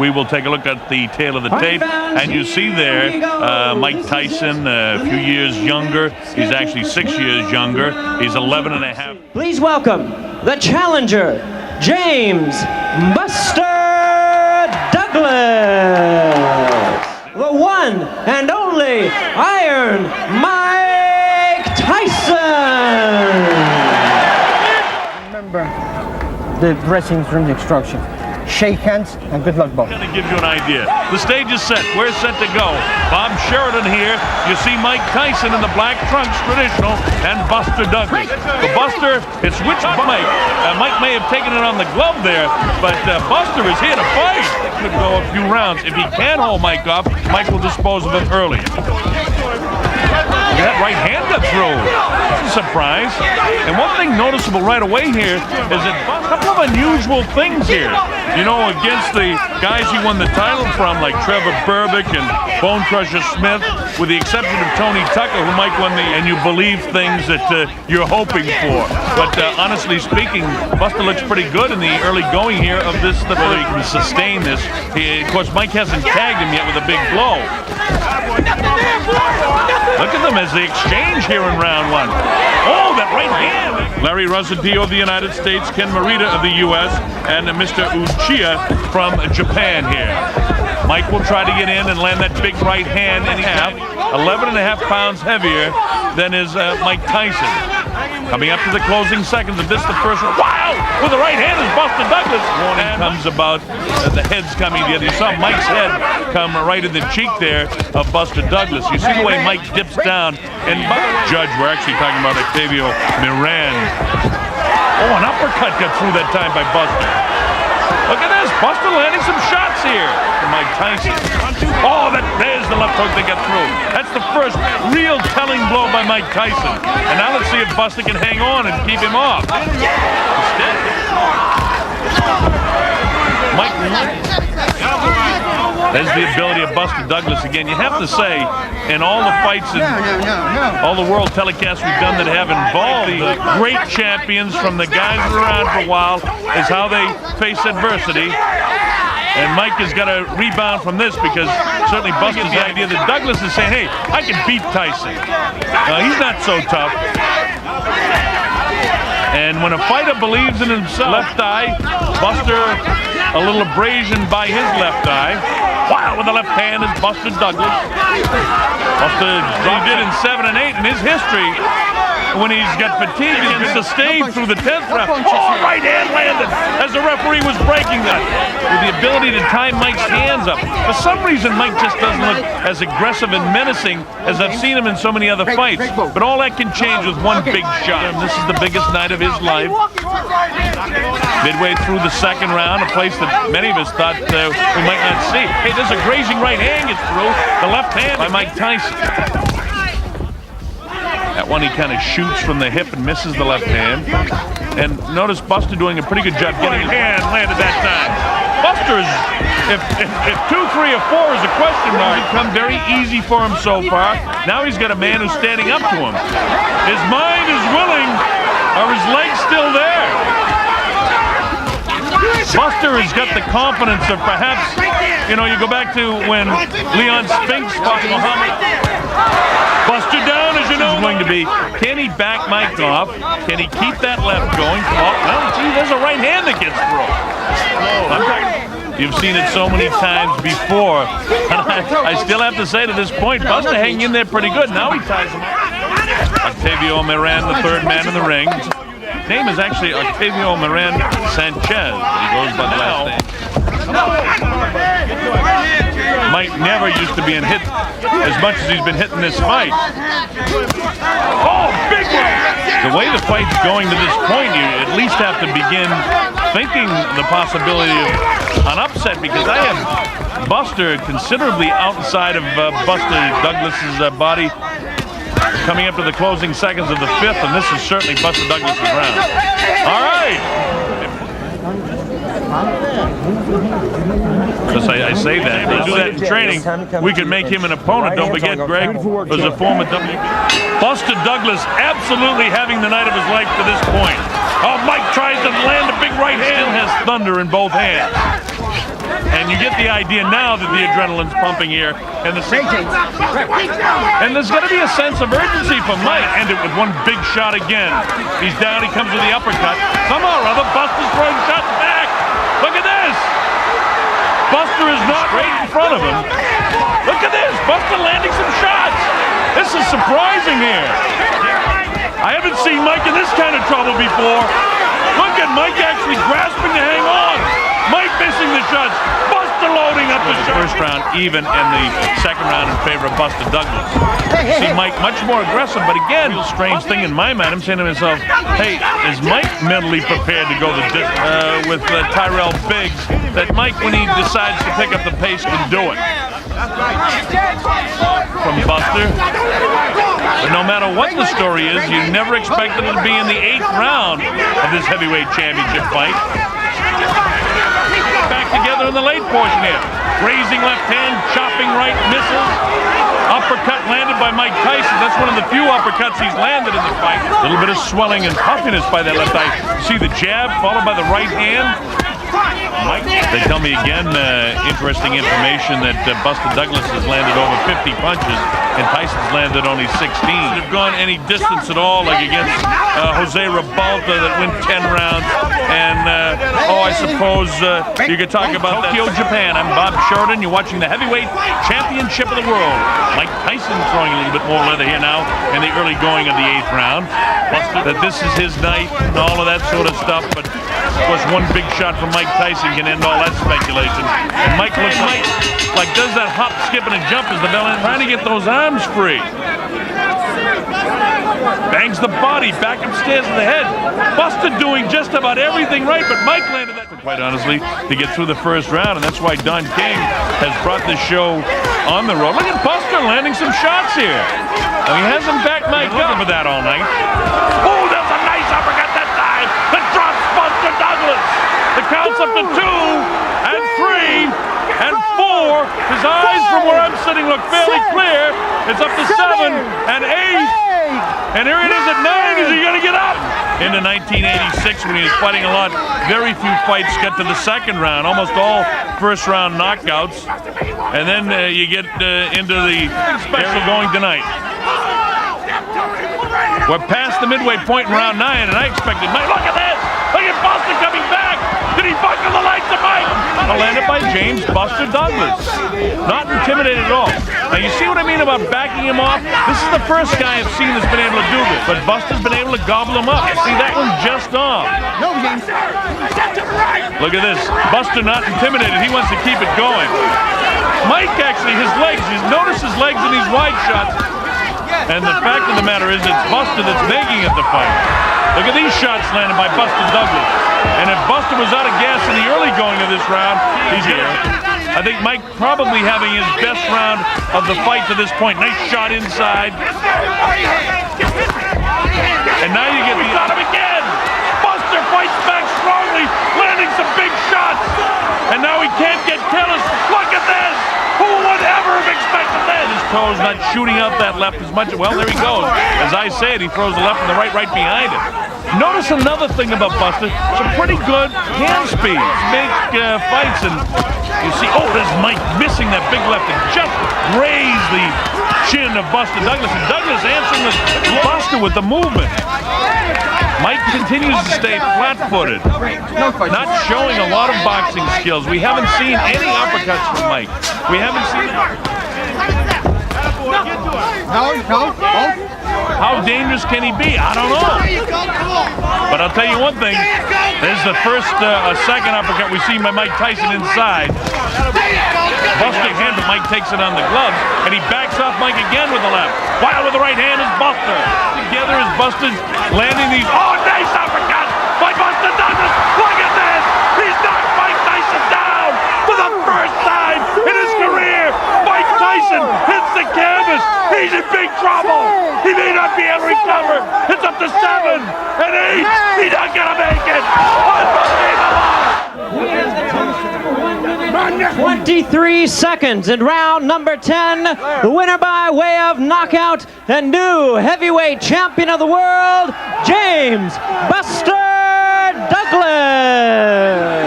we will take a look at the tail of the tape. And you see there Mike Tyson, a few years younger. He's actually 6 years younger. He's 11 and a half. Please welcome the challenger, James Buster Douglas. The one and only Iron Mike Tyson. Remember the dressing room instruction. Shake hands and good luck, both. I'm going to give you an idea. The stage is set. We're set to go. Bob Sheridan here. You see Mike Tyson in the black trunks, traditional, and Buster Douglas. The Buster, it's which Mike? Mike may have taken it on the glove there, but Buster is here to fight. Could go a few rounds. If he can hold Mike off, Mike will dispose of him early. Look at that right hand got through. That's a surprise. And one thing noticeable right away here is that a couple of unusual things here. You know, against the guys he won the title from, like Trevor Berbick and Bone Crusher Smith, with the exception of Tony Tucker, who Mike won and you believe things that you're hoping for. But honestly speaking, Buster looks pretty good in the early going here of this, whether he can sustain this. Of course, Mike hasn't tagged him yet with a big blow. Look at them as they exchange here in round one. Oh, that right hand! Larry Rosadio of the United States, Ken Morita of the U.S., and Mr. Uchiha from Japan here. Mike will try to get in and land that big right hand and half, 11 and a half pounds heavier than is Mike Tyson. Coming up to the closing seconds of this, the first one. Wow! With the right hand is Buster Douglas. Warning comes about the heads coming together. You saw Mike's head come right in the cheek there of Buster Douglas. You see the way Mike dips down. And by the way, Judge, we're actually talking about Octavio Miran. Oh, an uppercut got through that time by Buster. Look at this. Buster landing some shots here for Mike Tyson. Oh, there's the left hook that got through. That's the first real telling blow by Mike Tyson. And now let's see if Buster can hang on and keep him off. Mike, there's the ability of Buster Douglas again. You have to say, in all the fights and all the world telecasts we've done that have involved the great champions from the guys that are around for a while is how they face adversity. And Mike has got to rebound from this because certainly Buster's the idea that Douglas is saying, hey, I can beat Tyson. He's not so tough. And when a fighter believes in himself, left eye, Buster a little abrasion by his left eye. Wow, with the left hand is Buster Douglas. Buster, he did in 7 and 8 in his history. When he's got fatigue, he can sustain through the 10th round. Oh, right hand landed as the referee was breaking that. With the ability to tie Mike's hands up. For some reason, Mike just doesn't look as aggressive and menacing as I've seen him in so many other fights. But all that can change with one big shot. And this is the biggest night of his life. Midway through the second round, a place that many of us thought we might not see. Hey, there's a grazing right hand gets through. The left hand by Mike Tyson. That one he kind of shoots from the hip and misses the left hand. And notice Buster doing a pretty good job getting his hand landed that time. Buster's, if 2, 3, or 4 is a question mark, it's come very easy for him so far. Now he's got a man who's standing up to him. His mind is willing. Are his legs still there? Buster has got the confidence of perhaps, you know, you go back to when Leon Spinks fought Muhammad. Buster down, as you know, is going to be, can he back Mike off? Can he keep that left going? Oh, well, gee, there's a right hand that gets through. You've seen it so many times before. I still have to say to this point, Buster hanging in there pretty good. Now he ties him up. Octavio Miran, the third man in the ring. His name is actually Octavio Miran Sanchez, but he goes by the last name. Mike never used to be hit as much as he's been hit in this fight. Oh, big one! The way the fight's going to this point, you at least have to begin thinking the possibility of an upset, because I have Buster considerably outside of Buster Douglas's body. Coming up to the closing seconds of the 5th, and this is certainly Buster Douglas's round. All right. Because I say that. They do that in training. We can make him an opponent. Don't forget, Greg was a former Buster Douglas absolutely having the night of his life to this point. Oh, Mike tries to land a big right hand, has thunder in both hands. And you get the idea now that the adrenaline's pumping here. And there's going to be a sense of urgency for Mike. End it with one big shot again. He's down, he comes with the uppercut. Somehow or other, Buster's throwing shots back. Look at this. Buster is not right in front of him. Look at this. Buster landing some shots. This is surprising here. I haven't seen Mike in this kind of trouble before. Look at Mike actually grasping to hang on. Mike missing the shots. Buster loading up the shots. First round even, and the second round in favor of Buster Douglas. See Mike much more aggressive, but again, real strange thing in my mind. I'm saying to myself, hey, is Mike mentally prepared to go the distance with Tyrell Biggs? That Mike, when he decides to pick up the pace, can do it. From Buster. But no matter what the story is, you never expected it to be in the 8th round of this heavyweight championship fight. Back together in the late portion here. Raising left hand, chopping right, misses. Uppercut landed by Mike Tyson. That's one of the few uppercuts he's landed in the fight. A little bit of swelling and puffiness by that left eye. See the jab followed by the right hand. Mike, they tell me again, interesting information that Buster Douglas has landed over 50 punches and Tyson's landed only 16. They've gone any distance at all, like against Jose Ribalta that went 10 rounds. And, I suppose you could talk about Tokyo, Japan. I'm Bob Sheridan. You're watching the heavyweight championship of the world. Mike Tyson throwing a little bit more leather here now in the early going of the 8th round. Buster, that this is his night and all of that sort of stuff. But, of course, one big shot from Mike Tyson can end all that speculation. And Mike looks like does that hop, skip, and a jump as the bell end, trying to get those arms free. Bangs the body back upstairs to the head. Buster doing just about everything right, but Mike landed that, quite honestly, to get through the first round, and that's why Don King has brought this show on the road. Look at Buster landing some shots here. And he hasn't backed Mike up for that all night. Oh, that's a nice uppercut that time. That drops Buster Douglas. The count's up to 2 and 3 and 4. His eyes from where I'm sitting look fairly clear. It's up to 7 and 8. And here it is at 9. Is he going to get up? Into 1986 when he was fighting a lot. Very few fights get to the second round. Almost all first round knockouts. And then you get into the special going tonight. We're past the midway point in round 9, and I expected Mike. Look at this! Look at Buster coming back! Did he buckle the legs of Mike? Landed by James Buster Douglas. Not intimidated at all. Now you see what I mean about backing him off? This is the first guy I've seen that's been able to do this, but Buster's been able to gobble him up. See that one just off. No, James. Look at this. Buster not intimidated. He wants to keep it going. Mike actually, his legs, you notice his legs in these wide shots. And the fact of the matter is it's Buster that's making it the fight. Look at these shots landed by Buster Douglas. And if Buster was out of gas in the early going of this round, he's here. I think Mike probably having his best round of the fight to this point. Nice shot inside. And now you get the shot him again. Buster fights back strongly, landing some big shots. And now he can't get careless. Look at this. Who would ever have expected that? His toes not shooting out that left as much. Well, there he goes. As I say it, he throws the left and the right behind him. Notice another thing about Buster. Some pretty good hand speed. Big fights. And you see, there's Mike missing that big left and just grazed the chin of Buster Douglas. And Douglas answering the Buster with the movement. Mike continues to stay flat-footed, not showing a lot of boxing skills. We haven't seen any uppercuts from Mike. We haven't seen it. No. How dangerous can he be? I don't know. But I'll tell you one thing. There's the first, second uppercut we've seen by Mike Tyson inside. Buster hand, but Mike takes it on the gloves, and he backs off Mike again with the left. While with the right hand is Buster. Together is Buster landing these. Oh, nice uppercut by Buster Douglas. Look at this. He's knocked Mike Tyson down for the first time in his career. Mike Tyson hits the canvas. He's in big trouble. He may not be able to recover. It's up to 7 and 8. He's not going to make it. Unbelievable. 23 seconds in round number 10. The winner by way of knockout and new heavyweight champion of the world, James Buster Douglas.